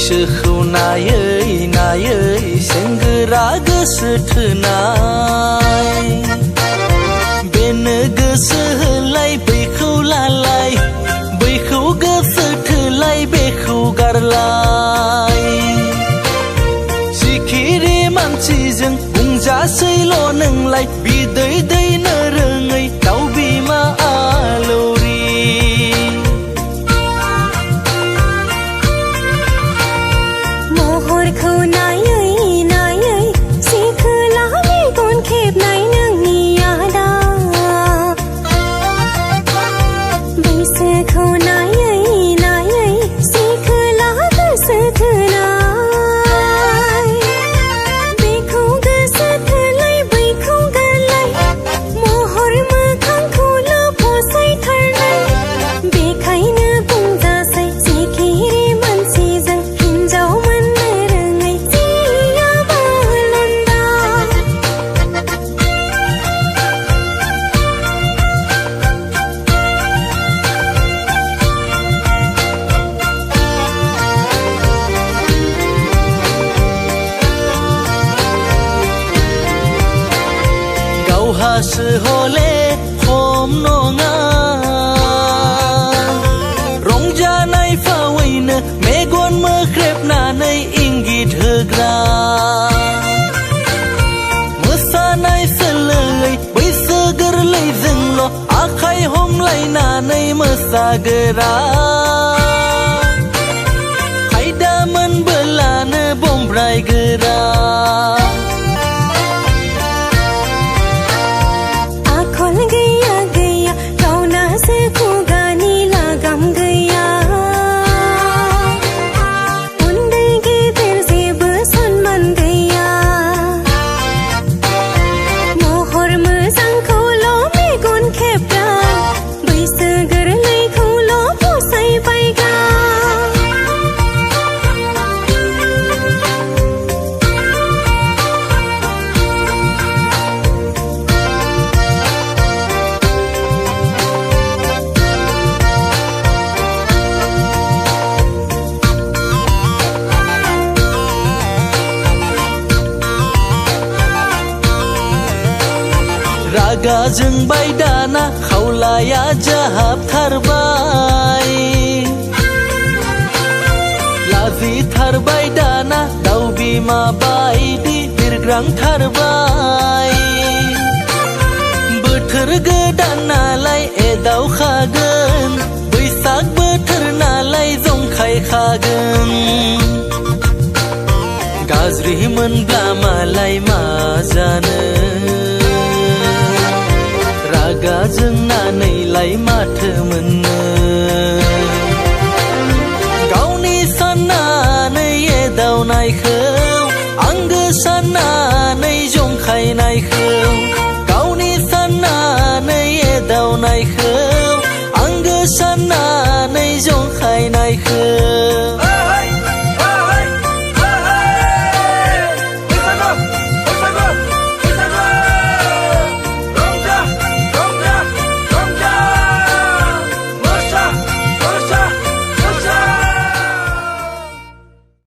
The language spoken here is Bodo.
बैसोखौ नायै सेंग्रा गोसो थोनाय बेनो गोसो होलाय बैखौ लालाय बैखौ गोसो थोलाय बेखौ गारलाय सिखिरि मानसिजों बुंजासैल' नोंलाय बिदै दैनो रोङै दाउ बिमा आलौरि महरखौ नायै सिखोला मेगन खेबनाय नोंनि आदा बैसोखौ नायै सिखोला गोसो थोनाय बेखौ गोसो थोलाय बैखौ गारलाय महर मोखांखौल' फसायथारनाय बेखायनो बुंजासै सिखिरि मानसिजों हिनजाव मोननो रोङै जिया बालन्दा गावहासो हले खम नङा रंजानाय फावैनो मेगन मोख्रेबनानै इंगित होग्रा मोसानाय सोलोङै बैसो गोरलैजोंल' आखाइ हमलायनानै मोसागोरा खायदा मोनबोलानो बमब्रायगोरा आखल गैया गावनासो खुगानि लागाम गैया उन्दै गेदेर जेबो सनमान गैया महर मोजांखौल' मेगन खेबग्रा बैसो गोरलैखौल' फसायबायग्रा रागा जोंबाय दाना खावलाया जाहाबथारबाय लाजिथारबाय दाना दाउ बिमा बायदि बिरग्रांथारबाय बोथोर गोदान नालाय एदावखागोन बैसाग बोथोर नालाय जंखायखागोन गाज्रि मोनब्ला मालाय मा जानो रागा जोंनानैलाय माथो मोननो गावनि साननानै एदावनायखौ आंगो साननानै जंखायनायखौ